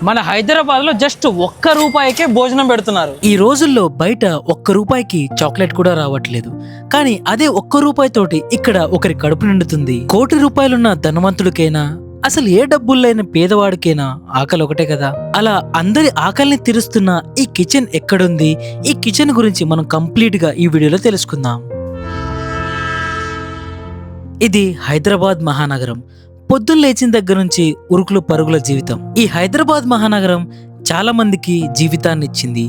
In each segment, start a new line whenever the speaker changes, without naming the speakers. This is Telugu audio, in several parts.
మన హైదరాబాద్ లో జస్ట్ ₹1కే భోజనం పెడుతున్నారు.
ఈ రోజుల్లో బయట ₹1 చాక్లెట్ కూడా రావట్లేదు. కానీ అదే ₹1 ఇక్కడ ఒకరి కడుపు నిండుతుంది. కోటి రూపాయలున్న ధనవంతుడికైనా అసలు ఏ డబ్బులు పేదవాడికైనా ఆకలి ఒకటే కదా. అలా అందరి ఆకలిని తీరుస్తున్న ఈ కిచెన్ ఎక్కడుంది, ఈ కిచెన్ గురించి మనం కంప్లీట్ గా ఈ వీడియోలో తెలుసుకుందాం. ఇది హైదరాబాద్ మహానగరం. పొద్దున్న లేచిన దగ్గర నుంచి ఉరుకులు పరుగుల జీవితం. ఈ హైదరాబాద్ మహానగరం చాలా మందికి జీవితాన్ని ఇచ్చింది.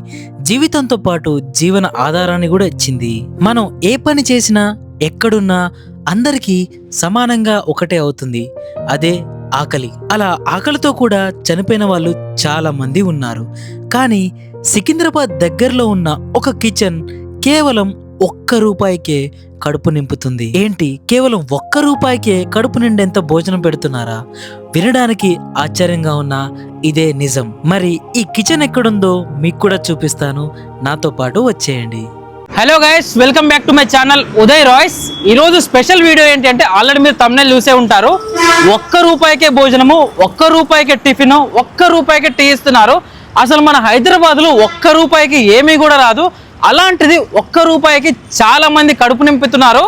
జీవితంతో పాటు జీవన ఆధారాన్ని కూడా ఇచ్చింది. మనం ఏ పని చేసినా ఎక్కడున్నా అందరికీ సమానంగా ఒకటే అవుతుంది, అదే ఆకలి. అలా ఆకలితో కూడా చనిపోయిన వాళ్ళు చాలా మంది ఉన్నారు. కానీ సికింద్రాబాద్ దగ్గరలో ఉన్న ఒక కిచెన్ కేవలం ₹1కే కడుపు నింపుతుంది. ఏంటి, కేవలం ₹1కే కడుపు నిండేంత భోజనం పెడుతున్నారా? వినడానికి ఆశ్చర్యంగా ఉన్నా ఇదే నిజం. మరి ఈ కిచెన్ ఎక్కడుందో మీకు కూడా చూపిస్తాను, నాతో పాటు వచ్చేయండి.
Hello guys, welcome back to my channel Uday Royce. ఈరోజు స్పెషల్ వీడియో ఏంటి అంటే ఆల్రెడీ మీరు thumbnail చూసే ఉంటారు. ₹1కే భోజనము, ₹1కే టిఫిన్, ₹1కే టీ ఇస్తున్నారు. అసలు మన హైదరాబాద్లో ₹1కి ఏమీ కూడా రాదు. అలాంటిది ₹1కి చాలా మంది కడుపు నింపుతున్నారు.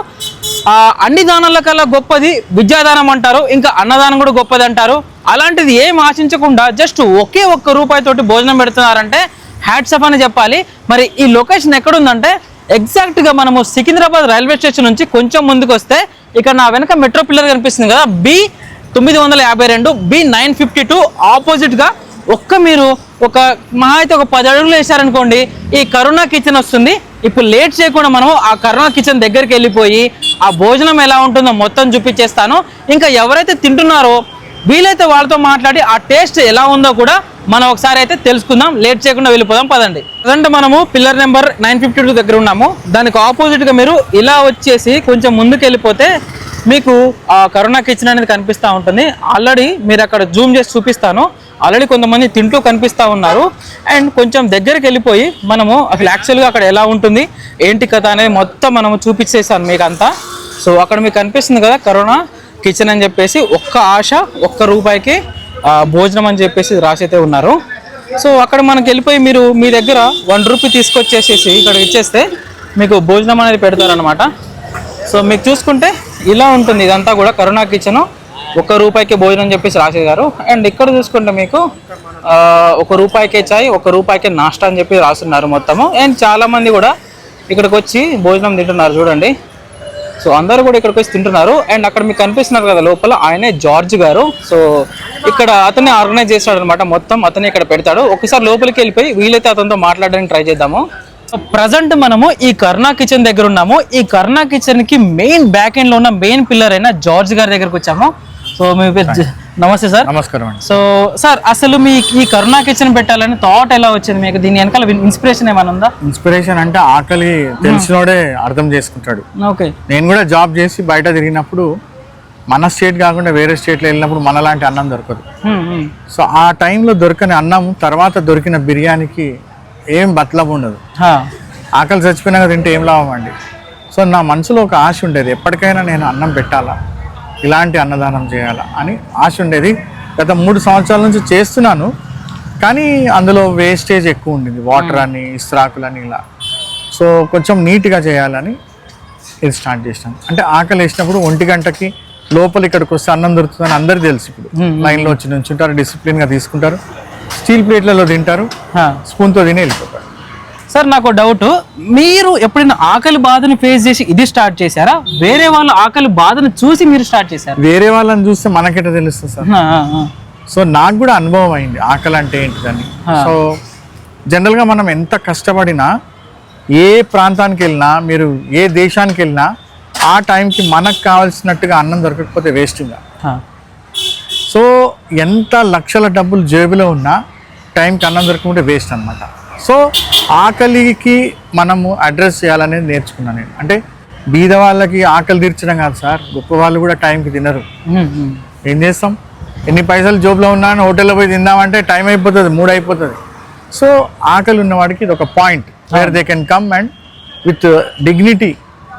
అన్ని దానాల కల్లా గొప్పది విద్యాదానం అంటారు, ఇంకా అన్నదానం కూడా గొప్పది అంటారు. అలాంటిది ఏం ఆశించకుండా జస్ట్ ఒకే ₹1 భోజనం పెడుతున్నారంటే హ్యాట్స్ ఆఫ్ అని చెప్పాలి. మరి ఈ లొకేషన్ ఎక్కడుందంటే ఎగ్జాక్ట్గా మనము సికింద్రాబాద్ రైల్వే స్టేషన్ నుంచి కొంచెం ముందుకు వస్తే ఇక్కడ నా వెనక మెట్రో పిల్లర్ కనిపిస్తుంది కదా, B952 B952 ఆపోజిట్గా మీరు మహా అయితే ఒక 10 అడుగులు వేసారనుకోండి ఈ కరుణా కిచెన్ వస్తుంది. ఇప్పుడు లేట్ చేయకుండా మనం ఆ కరుణా కిచెన్ దగ్గరికి వెళ్ళిపోయి ఆ భోజనం ఎలా ఉంటుందో మొత్తం చూపించేస్తాను. ఇంకా ఎవరైతే తింటున్నారో వీలైతే వాళ్ళతో మాట్లాడి ఆ టేస్ట్ ఎలా ఉందో కూడా మనం ఒకసారి అయితే తెలుసుకుందాం. లేట్ చేయకుండా వెళ్ళిపోదాం, పదండి. ప్రజెంట్ మనము పిల్లర్ నెంబర్ 952 దగ్గర ఉన్నాము. దానికి ఆపోజిట్గా మీరు ఇలా వచ్చేసి కొంచెం ముందుకు వెళ్ళిపోతే మీకు ఆ కరుణా కిచెన్ అనేది కనిపిస్తూ ఉంటుంది. ఆల్రెడీ మీరు అక్కడ జూమ్ చేసి చూపిస్తాను. ఆల్రెడీ కొంతమంది తింటూ కనిపిస్తూ ఉన్నారు. అండ్ కొంచెం దగ్గరికి వెళ్ళిపోయి మనము అసలు యాక్చువల్గా అక్కడ ఎలా ఉంటుంది ఏంటి కథ అనేది మొత్తం మనము చూపించేసాను మీకు అంతా. సో అక్కడ మీకు కనిపిస్తుంది కదా కరోనా కిచెన్ అని చెప్పేసి, ఒక్క ఆశ ₹1కి భోజనం అని చెప్పేసి రాసైతే ఉన్నారు. సో అక్కడ మనకి వెళ్ళిపోయి మీరు మీ దగ్గర ₹1 తీసుకొచ్చేసేసి ఇక్కడ ఇచ్చేస్తే మీకు భోజనం అనేది పెడతారనమాట. సో మీకు చూసుకుంటే ఇలా ఉంటుంది ఇదంతా కూడా కరోనా కిచెను. ₹1కే భోజనం అని చెప్పేసి రాసేదారు. అండ్ ఇక్కడ చూసుకుంటే మీకు ₹1కే చాయ్, ₹1కే నాష్టా అని చెప్పి రాస్తున్నారు మొత్తము. అండ్ చాలా మంది కూడా ఇక్కడికి వచ్చి భోజనం తింటున్నారు చూడండి. సో అందరూ కూడా ఇక్కడికి వచ్చి తింటున్నారు. అండ్ అక్కడ మీకు కనిపిస్తున్నారు కదా లోపల, ఆయనే జార్జ్ గారు. సో ఇక్కడ అతనే ఆర్గనైజ్ చేస్తాడు అనమాట, మొత్తం అతనే ఇక్కడ పెడతాడు. ఒకసారి లోపలికి వెళ్ళిపోయి వీలైతే అతనితో మాట్లాడడానికి ట్రై చేద్దాము. ప్రజెంట్ మనము ఈ కరుణా కిచెన్ దగ్గర ఉన్నాము. ఈ కరుణా కిచెన్ కి మెయిన్ బ్యాక్ ఎండ్ లో ఉన్న మెయిన్ పిల్లర్ అయిన జార్జ్ గారి దగ్గరకు వచ్చాము. సో మీ నమస్తే సార్.
నమస్కారం అండి.
సో సార్, అసలు మీ ఈ కరుణా కిచెన్ పెట్టాలని థాట్ ఎలా వచ్చింది మీకు? దీని వెనకాల ఇన్స్పిరేషన్ ఏమైనా ఉందా?
ఇన్స్పిరేషన్ అంటే ఆకలి తెలిసినోడే అర్థం చేసుకుంటాడు.
ఓకే.
నేను కూడా జాబ్ చేసి బయట తిరిగినప్పుడు మన స్టేట్ కాకుండా వేరే స్టేట్లో వెళ్ళినప్పుడు మనలాంటి అన్నం దొరకదు. సో ఆ టైంలో దొరకని అన్నం తర్వాత దొరికిన బిర్యానీకి ఏం బతలాభం ఉండదు. ఆకలి చచ్చిపోయినాక తింటే ఏం లాభం అండి. సో నా మనసులో ఒక ఆశ ఉండేది, ఎప్పటికైనా నేను అన్నం పెట్టాలా, ఇలాంటి అన్నదానం చేయాలా అని ఆశ ఉండేది. గత 3 సంవత్సరాల నుంచి చేస్తున్నాను. కానీ అందులో వేస్టేజ్ ఎక్కువ ఉండింది, వాటర్ అని ఇస్త్రాకులని ఇలా. సో కొంచెం నీట్గా చేయాలని ఇది స్టార్ట్ చేసినాను. అంటే ఆకలి వేసినప్పుడు 1 గంటకి లోపల ఇక్కడికి వస్తే అన్నం దొరుకుతుందని అందరికీ తెలుసు. ఇప్పుడు లైన్లో వచ్చి నుంచుంటారు, డిసిప్లిన్గా తీసుకుంటారు, స్టీల్ ప్లేట్లలో తింటారు, స్పూన్తో తిని వెళ్ళిపోతారు.
సార్ నాకు డౌట్, మీరు ఎప్పుడైనా ఆకలి బాధను ఫేస్ చేసి ఇది స్టార్ట్ చేశారా? వేరే వాళ్ళ ఆకలి బాధను చూసి మీరు స్టార్ట్ చేశారు?
వేరే వాళ్ళని చూస్తే మనకెట తెలుస్తుంది సార్. సో నాకు కూడా అనుభవం అయింది ఆకలి అంటే ఏంటిదని. సో జనరల్గా మనం ఎంత కష్టపడినా, ఏ ప్రాంతానికి వెళ్ళినా, మీరు ఏ దేశానికి వెళ్ళినా ఆ టైంకి మనకు కావాల్సినట్టుగా అన్నం దొరకకపోతే వేస్ట్గా. సో ఎంత లక్షల డబ్బులు జేబులో ఉన్నా టైంకి అన్నం దొరకకుంటే వేస్ట్ అనమాట. సో ఆకలికి మనము అడ్రస్ చేయాలనేది నేర్చుకున్నాను నేను. అంటే బీద వాళ్ళకి ఆకలి తీర్చడం కాదు సార్, గొప్ప వాళ్ళు కూడా టైంకి తినరు. ఏం చేస్తాం, ఎన్ని పైసలు జోబులో ఉన్నా హోటల్లో పోయి తిందామంటే టైం అయిపోతుంది, 3 అయిపోతుంది. సో ఆకలి ఉన్నవాడికి ఇది ఒక point where they can come and with dignity.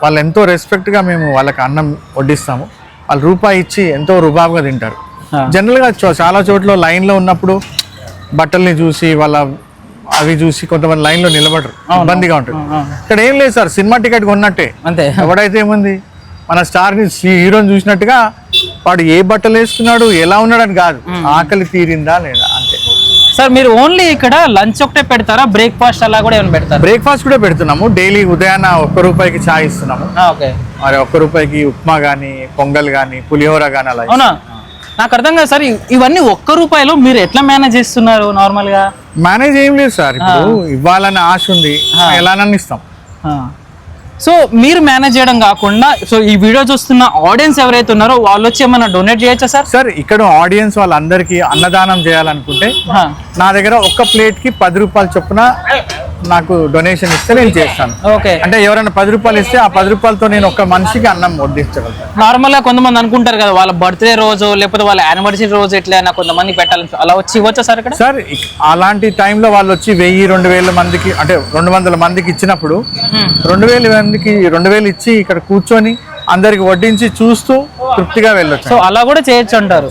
వాళ్ళు ఎంతో రెస్పెక్ట్గా మేము వాళ్ళకి అన్నం వడ్డిస్తాము. వాళ్ళు ₹1 ఇచ్చి ఎంతో రుబాబుగా తింటారు. జనరల్గా చాలా చోట్ల లైన్లో ఉన్నప్పుడు బట్టల్ని చూసి వాళ్ళ అవి చూసి కొంతమంది లైన్లో నిలబడరు, ఇబ్బందిగా ఉంటుంది. ఇక్కడ ఏం లేదు సార్, సినిమా టికెట్ కొన్నట్టే
అంతే.
ఎవడైతే ఏముంది మన స్టార్ని హీరోని చూసినట్టుగా వాడు ఏ బట్టలు వేసుకున్నాడు ఎలా ఉన్నాడని కాదు, ఆకలి తీరిందా లేదా అంతే.
సార్ మీరు ఓన్లీ ఇక్కడ లంచ్ ఒకటే పెడతారా, బ్రేక్ఫాస్ట్ అలా కూడా ఏమైనా పెడతారా?
బ్రేక్ఫాస్ట్ కూడా పెడుతున్నాము, డైలీ ఉదయాన్న ₹1 చాయ్ ఇస్తున్నాము,
ఓకే.
మరి ₹1 ఉప్మా కానీ పొంగల్ కానీ పులిహోర కానీ అలా.
అవునా, నాకు అర్థం కాదు సార్, ఇవన్నీ ₹1 మీరు ఎట్లా మేనేజ్ చేస్తున్నారు నార్మల్ గా?
మేనేజ్ ఏం లేదు సార్, ఇప్పుడు ఇవ్వాలని ఆశ ఉంది, ఎలానని ఇస్తాం.
సో మీరు మేనేజ్ చేయడం కాకుండా సో ఈ వీడియో చూస్తున్న ఆడియన్స్ ఎవరైతే ఉన్నారో వాళ్ళు వచ్చి ఏమైనా డొనేట్ చేయొచ్చా సార్?
సార్ ఇక్కడ ఆడియన్స్ వాళ్ళందరికీ అన్నదానం చేయాలనుకుంటే నా దగ్గర ఒక్క ప్లేట్ కి ₹10 చొప్పున నాకు డొనేషన్ ఇస్తే నేను చేస్తాను.
ఓకే.
అంటే ఎవరైనా ₹10 ఇస్తే ఆ ₹10తో నేను ఒక మనిషికి అన్నం వడ్డించగలుగుతాను.
నార్మల్ గా కొంతమంది అనుకుంటారు కదా వాళ్ళ బర్త్డే రోజు లేకపోతే వాళ్ళ యానివర్సరీ రోజు ఎట్లయినా కొంతమంది పెట్టాలని, అలా వచ్చి ఇవ్వచ్చా సార్ ఇక్కడ?
సార్ అలాంటి టైంలో వాళ్ళు వచ్చి 1000-2000 మందికి అంటే 200 మందికి ఇచ్చినప్పుడు 2000 మందికి 2000 ఇచ్చి ఇక్కడ కూర్చొని అందరికి వడ్డించి చూస్తూ తృప్తిగా వెళ్ళొచ్చు.
సో అలా కూడా చేయొచ్చు అంటారు.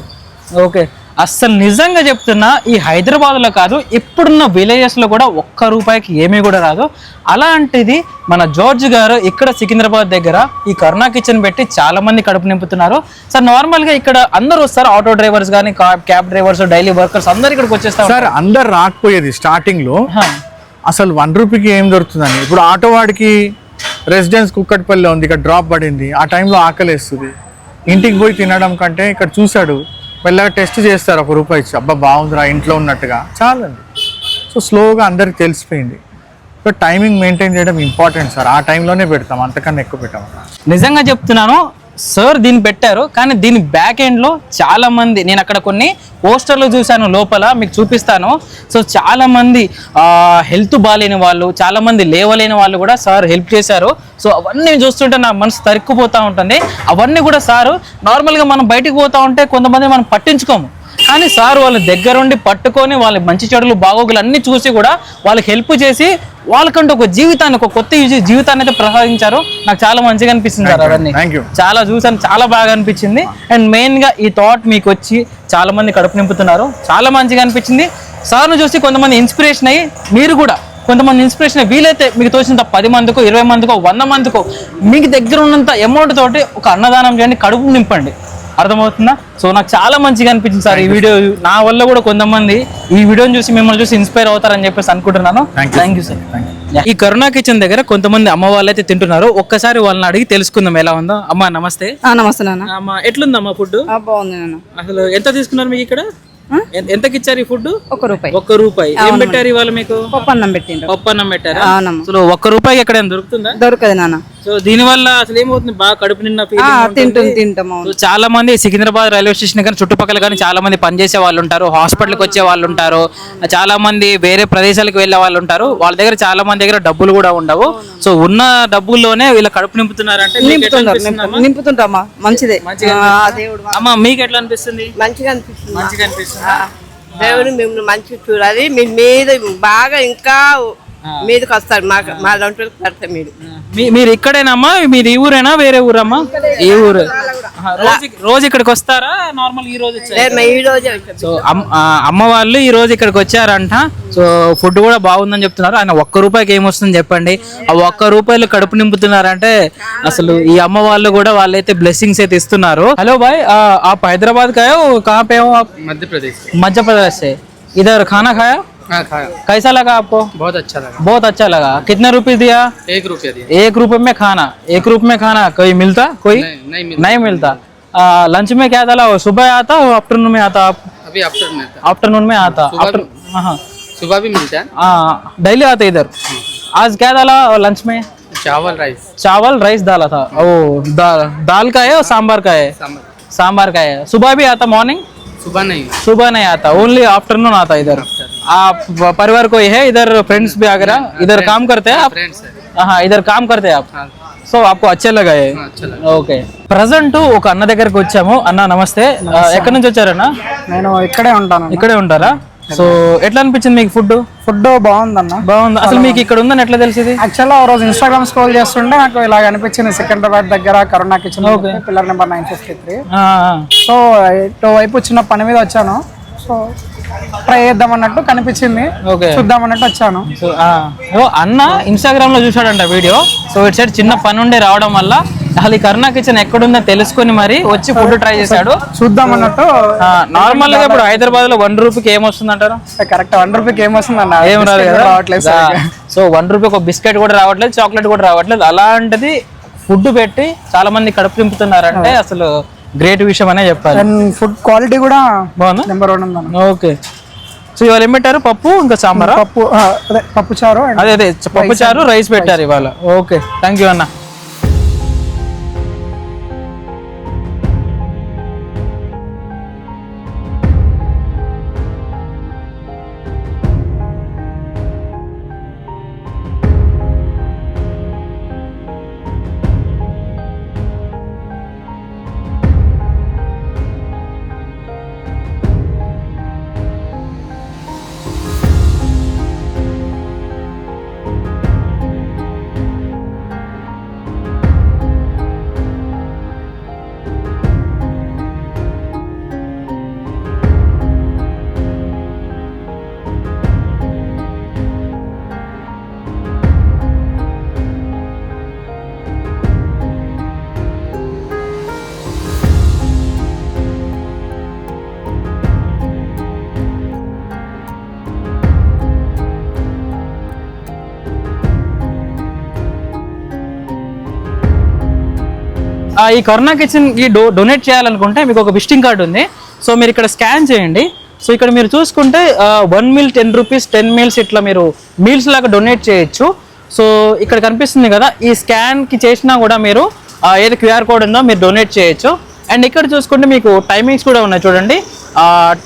ఓకే. అస్సలు నిజంగా చెప్తున్నా, ఈ హైదరాబాద్లో కాదు ఇప్పుడున్న విలేజెస్లో కూడా ₹1 ఏమీ కూడా రాదు. అలాంటిది మన జార్జ్ గారు ఇక్కడ సికింద్రాబాద్ దగ్గర ఈ కరుణా కిచెన్ పెట్టి చాలా మంది కడుపు నింపుతున్నారు. సార్ నార్మల్గా ఇక్కడ అందరూ వస్తారు, ఆటో డ్రైవర్స్ కానీ క్యాబ్ డ్రైవర్స్ డైలీ వర్కర్స్ అందరు ఇక్కడికి వచ్చేస్తారు.
సార్ అందరు రాకపోయేది స్టార్టింగ్ లో, అసలు ₹1 ఏం దొరుకుతుందని. ఇప్పుడు ఆటో వాడికి రెసిడెన్స్ కుక్కట్పల్లిలో ఉంది, ఇక్కడ డ్రాప్ పడింది, ఆ టైంలో ఆకలేస్తుంది, ఇంటికి పోయి తినడం కంటే ఇక్కడ చూశాడు వెళ్ళగా టెస్ట్ చేస్తారు ₹1 ఇచ్చి, అబ్బా బాగుందిరా ఇంట్లో ఉన్నట్టుగా చాలండి. సో స్లోగా అందరికి తెలిసిపోయింది. సో టైమింగ్ మెయింటైన్ చేయడం ఇంపార్టెంట్ సార్, ఆ టైంలోనే పెడతాం, అంతకన్నా ఎక్కువ పెట్టాము. నిజంగా
చెప్తున్నాను సార్, దీన్ని పెట్టారు కానీ దీని బ్యాక్ ఎండ్లో చాలా మంది, నేను అక్కడ కొన్ని పోస్టర్లు చూశాను లోపల, మీకు చూపిస్తాను. సో చాలా మంది హెల్త్ బాగాలేని వాళ్ళు, చాలా మంది లేవలేని వాళ్ళు కూడా సార్ హెల్ప్ చేశారు. సో అవన్నీ చూస్తుంటే నా మనసు తరుక్కుపోతూ ఉంటుంది. అవన్నీ కూడా సారు నార్మల్గా మనం బయటికి పోతూ ఉంటే కొంతమంది మనం పట్టించుకోము, కానీ సార్ వాళ్ళ దగ్గరుండి పట్టుకొని వాళ్ళ మంచి చెడులు బాగోగులు అన్నీ చూసి కూడా వాళ్ళకి హెల్ప్ చేసి వాళ్ళకంటూ ఒక జీవితాన్ని, ఒక కొత్త జీవితాన్ని అయితే ప్రసాదించారు. నాకు చాలా మంచిగా అనిపిస్తుంది సార్, అవన్నీ చాలా చూసాను, చాలా బాగా అనిపించింది. అండ్ మెయిన్గా ఈ థాట్ మీకు వచ్చి చాలా మంది కడుపు నింపుతున్నారు, చాలా మంచిగా అనిపించింది. సార్ను చూసి కొంతమంది ఇన్స్పిరేషన్ అయ్యి మీరు కూడా కొంతమంది ఇన్స్పిరేషన్ వీలైతే మీకు తోచినంత 10 మందికో 20 మందికో 100 మందికో మీకు దగ్గర ఉన్నంత అమౌంట్ తోటి ఒక అన్నదానం చేయండి, కడుపు నింపండి. అర్థమవుతుందా? సో నాకు చాలా మంచిగా అనిపించింది సార్ ఈ వీడియో. నా వల్ల కూడా కొంతమంది ఈ వీడియోని చూసి మిమ్మల్ని చూసి ఇన్స్పైర్ అవుతారని చెప్పేసి అనుకుంటున్నాను. Thank you sir. ఈ కరుణా కిచెన్ దగ్గర కొంతమంది అమ్మ వాళ్ళు అయితే తింటున్నారు, ఒక్కసారి వాళ్ళని అడిగి తెలుసుకుందాం ఎలా ఉందో. అమ్మ నమస్తే.
నమస్తే నాన్న.
అమ్మ ఎట్లుందమ్మా ఫుడ్?
బాగుంది నాన్న.
అసలు ఎంత తీసుకున్నారు మీకు ఇక్కడ? ఎంతకి ఇచ్చారు ఈ ఫుడ్?
₹1.
ఏం పెట్టారు ఇవాళ మీకు?
పప్పన్నం పెట్టిండ్రు.
పప్పన్నం పెట్టారా? అసలు ₹1 ఎక్కడైనా దొరుకుతుందా?
దొరకదు నాన్న.
సో దీని వల్ల అసలు ఏమవుతుంది, బాగా కడుపు నిన్న
తింటాము.
చాలా మంది సికింద్రాబాద్ రైల్వే స్టేషన్ కానీ చుట్టుపక్కల కానీ చాలా మంది పనిచేసే వాళ్ళు ఉంటారు, హాస్పిటల్కి వచ్చే వాళ్ళు ఉంటారు, చాలా మంది వేరే ప్రదేశాలకు వెళ్ళే వాళ్ళు ఉంటారు. వాళ్ళ దగ్గర చాలా మంది దగ్గర డబ్బులు కూడా ఉండవు. సో ఉన్న డబ్బుల్లోనే వీళ్ళ కడుపు నింపుతున్నారంటే
నింపుతుంటామా? మంచిదే.
అమ్మ మీకు ఎట్లా అనిపిస్తుంది?
మంచిగా అనిపిస్తుంది.
మంచిగా అనిపిస్తుంది.
దేవుడు మిమ్మల్ని మంచిగా చూడాలి, మీ మీద బాగా ఇంకా మీదకి వస్తారు, మా దాంట్లో పడతారు.
మీరు ఇక్కడేనమ్మా? మీరు ఈ ఊరేనా వేరే ఊరమ్మా? ఈ ఊరు. రోజు ఇక్కడికి వస్తారా? నార్మల్ ఈ రోజు
ఈ రోజే.
సో అమ్మ వాళ్ళు ఈ రోజు ఇక్కడికి వచ్చారంట. సో ఫుడ్ కూడా బాగుందని చెప్తున్నారు. ఆయన ₹1 ఏమొస్తుంది చెప్పండి? ఆ ₹1 కడుపు నింపుతున్నారంటే అసలు ఈ అమ్మ వాళ్ళు కూడా వాళ్ళైతే బ్లెస్సింగ్స్ అయితే ఇస్తున్నారు. హలో బాయ్, आप हैदराबाद का हो? कहाँ पे हो आप? मध्य प्रदेश से. इधर खाना खाया?
हाँ खाया.
कैसा लगा आपको?
बहुत अच्छा लगा.
बहुत अच्छा लगा. कितने रुपए दिया?
₹1 दिया.
₹1 में खाना. ₹1 में खाना कोई मिलता? कोई नहीं मिलता. लंच में क्या डाला? सुबह आता और आफ्टरनून में आता? आप
अभी आफ्टरनून में आता.
आफ्टरनून में आता. हाँ
सुबह भी मिलता है.
डेली आते इधर. आज क्या डाला लंच में? चावल राइस डाला था. ओ दाल का है और सांभर का है? सांभर का है. सुबह भी आता? मॉर्निंग? सुबह नहीं आता, ओनली आफ्टरनून आता इधर. आप परिवार कोई है इधर? फ्रेंड्स भी वगैरह इधर काम करते हैं आप? हाँ इधर काम करते हैं आप. సో आपको अच्छे लगा है? ఓకే. ప్రజెంట్ ఒక అన్న దగ్గరకు వచ్చాము. అన్న నమస్తే, ఎక్కడి నుంచి వచ్చారన్నా?
నేను ఇక్కడే ఉంటాను.
ఇక్కడే ఉంటారా? సో ఎట్లా అనిపించింది మీకు ఫుడ్?
బాగుందన్న.
బాగుంది. అసలు మీకు ఇక్కడ ఉందని ఎట్లా తెలిసింది?
యాక్చువల్గా రోజు ఇన్స్టాగ్రామ్ స్క్రోల్ చేస్తుంటే నాకు ఇలా అనిపించింది, సికింద్రాబాద్ దగ్గర కరుణా కిచెన్, పిల్లర్ నెంబర్ 953. సో ఇటు వైపు చిన్న పని మీద వచ్చాను. సో ట్రై చేద్దాం అన్నట్టు కనిపించింది,
ఓకే.
చూద్దాం అన్నట్టు వచ్చాను.
సో అన్న ఇన్స్టాగ్రామ్ లో చూసాడంట వీడియో. సో ఇటు సైడ్ చిన్న పని ఉండే రావడం వల్ల అసలు ఈ కరుణా కిచెన్ ఎక్కడుందో తెలుసుకొని మరి వచ్చి ఫుడ్ ట్రై చేశాడు.
చూద్దాం అన్నట్టు.
నార్మల్ గా ఇప్పుడు హైదరాబాద్ లో 1 రూపీకి ఏమొస్తుంది అంటారు?
కరెక్ట్ 1 రూపీకి ఏమొస్తుంది అన్న,
ఏం రాదు కదా.
రావట్లేదు సరిగ్గా.
సో 1 రూపీ ఒక బిస్కెట్ కూడా రావట్లేదు, చాక్లెట్ కూడా రావట్లేదు. అలాంటిది ఫుడ్ పెట్టి చాలా మంది కడుపు నింపుతున్నారంటే అసలు గ్రేట్ విషయం అనే చెప్పాలి.
అండ్ ఫుడ్ క్వాలిటీ కూడా
బాగుందా?
నెంబర్ 1 ఉందన్న.
ఓకే. సో ఇవాళ ఏం పెట్టారు? పప్పు ఇంకా సాంబార్,
పప్పు అదే పప్పు చారు and
అదే పప్పు చారు రైస్ పెట్టారు ఇవాళ. ఓకే, థ్యాంక్ యూ అన్న. ఈ కరుణా కిచెన్ కి డొనేట్ చేయాలనుకుంటే మీకు ఒక విజిటింగ్ కార్డు ఉంది. సో మీరు ఇక్కడ స్కాన్ చేయండి. సో ఇక్కడ మీరు చూసుకుంటే 1 మీల్ 10 రూపీస్, 10 మీల్స్ ఇట్లా మీరు మీల్స్ లాగా డొనేట్ చేయొచ్చు. సో ఇక్కడ కనిపిస్తుంది కదా, ఈ స్కాన్ కి చేసినా కూడా మీరు ఏదో QR కోడ్ ఉందో మీరు డొనేట్ చేయొచ్చు. అండ్ ఇక్కడ చూసుకుంటే మీకు టైమింగ్స్ కూడా ఉన్నాయి చూడండి.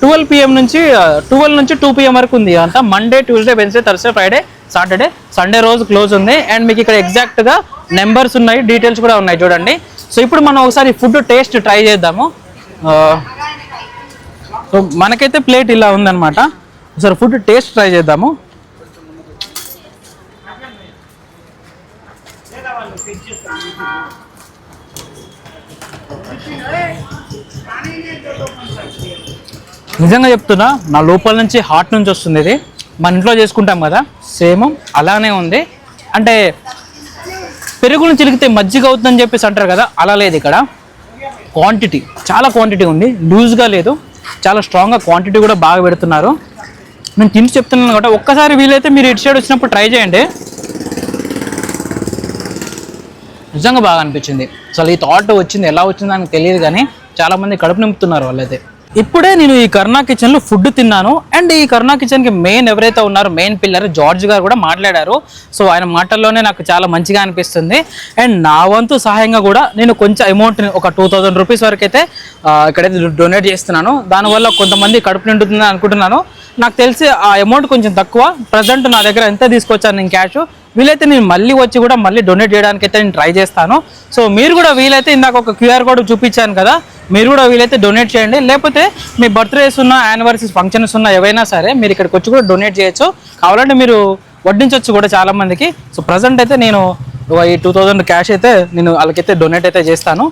12 PM నుంచి 12 నుంచి 2 PM వరకు ఉంది అంతా. Monday, Tuesday, Wednesday, Thursday, Friday, Saturday, Sunday రోజు క్లోజ్ ఉంది. అండ్ మీకు ఇక్కడ ఎగ్జాక్ట్గా నెంబర్స్ ఉన్నాయి, డీటెయిల్స్ కూడా ఉన్నాయి చూడండి. సో ఇప్పుడు మనం ఒకసారి ఫుడ్ టేస్ట్ ట్రై చేద్దాము. సో మనకైతే ప్లేట్ ఇలా ఉందన్నమాట. ఒకసారి ఫుడ్ టేస్ట్ ట్రై చేద్దాము. నిజంగా చెప్తున్నా, నా లోపల నుంచి హార్ట్ నుంచి వస్తుంది ఇది. మన ఇంట్లో చేసుకుంటాం కదా, సేమ్ అలానే ఉంది. అంటే పెరుగును చిలికితే మజ్జిగ అవుతుందని చెప్పేసి అంటారు కదా, అలా లేదు. ఇక్కడ క్వాంటిటీ చాలా క్వాంటిటీ ఉంది, లూజ్గా లేదు, చాలా స్ట్రాంగ్గా క్వాంటిటీ కూడా బాగా పెడుతున్నారు. నేను తిని చెప్తున్నాను కాబట్టి ఒక్కసారి వీలైతే మీరు ఇటు సైడ్ వచ్చినప్పుడు ట్రై చేయండి. నిజంగా బాగా అనిపించింది. అసలు ఈ థాట్ వచ్చింది, ఎలా వచ్చిందో నాకు తెలియదు, కానీ చాలామంది కడుపు నింపుతున్నారు వాళ్ళైతే. ఇప్పుడే నేను ఈ కరుణా కిచెన్లో ఫుడ్ తిన్నాను. అండ్ ఈ కరుణా కిచెన్కి మెయిన్ ఎవరైతే ఉన్నారో, మెయిన్ పిల్లర్ జార్జ్ గారు కూడా మాట్లాడారు. సో ఆయన మాటల్లోనే నాకు చాలా మంచిగా అనిపిస్తుంది. అండ్ నా వంతు సహాయంగా కూడా నేను కొంచెం అమౌంట్ని ఒక 2000 రూపీస్ వరకు అయితే ఇక్కడైతే డొనేట్ చేస్తున్నాను. దానివల్ల కొంతమంది కడుపు నిండుతుందని అనుకుంటున్నాను. నాకు తెలిసి ఆ అమౌంట్ కొంచెం తక్కువ. ప్రజెంట్ నా దగ్గర ఎంత తీసుకొచ్చాను నేను క్యాష్, వీలైతే నేను మళ్ళీ వచ్చి కూడా మళ్ళీ డొనేట్ చేయడానికి అయితే నేను ట్రై చేస్తాను. సో మీరు కూడా వీలైతే ఇందాక ఒక QR కోడ్ చూపించాను కదా, మీరు కూడా వీలైతే డొనేట్ చేయండి. లేకపోతే మీ బర్త్డేస్ ఉన్న, యానివర్సరీస్, ఫంక్షన్స్ ఉన్న ఏవైనా సరే మీరు ఇక్కడికి వచ్చి కూడా డొనేట్ చేయొచ్చు. కావాలంటే మీరు వడ్డించవచ్చు కూడా చాలా మందికి. సో ప్రజెంట్ అయితే నేను ఈ 2000 క్యాష్ అయితే నేను వాళ్ళకైతే డొనేట్ అయితే చేస్తాను.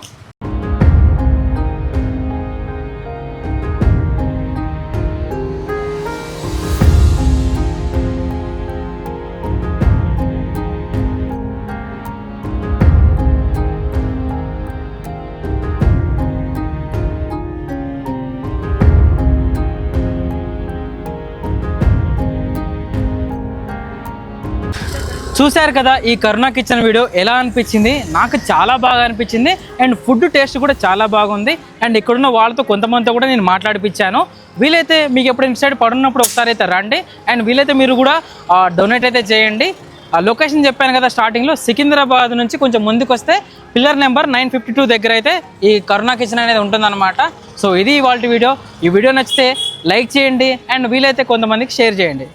చూశారు కదా ఈ కరుణా కిచెన్ వీడియో, ఎలా అనిపించింది? నాకు చాలా బాగా అనిపించింది. అండ్ ఫుడ్ టేస్ట్ కూడా చాలా బాగుంది. అండ్ ఇక్కడున్న వాళ్ళతో కొంతమందితో కూడా నేను మాట్లాడిపించాను. వీలైతే మీకు ఎప్పుడు ఇన్సైడ్ పడున్నప్పుడు ఒకసారి అయితే రండి. అండ్ వీలైతే మీరు కూడా డొనేట్ అయితే చేయండి. లొకేషన్ చెప్పాను కదా స్టార్టింగ్లో, సికింద్రాబాద్ నుంచి కొంచెం ముందుకు వస్తే పిల్లర్ నెంబర్ 952 దగ్గర అయితే ఈ కరుణా కిచెన్ అనేది ఉంటుందన్నమాట. సో ఇది ఇవాళ వీడియో. ఈ వీడియో నచ్చితే లైక్ చేయండి అండ్ వీలైతే కొంతమందికి షేర్ చేయండి.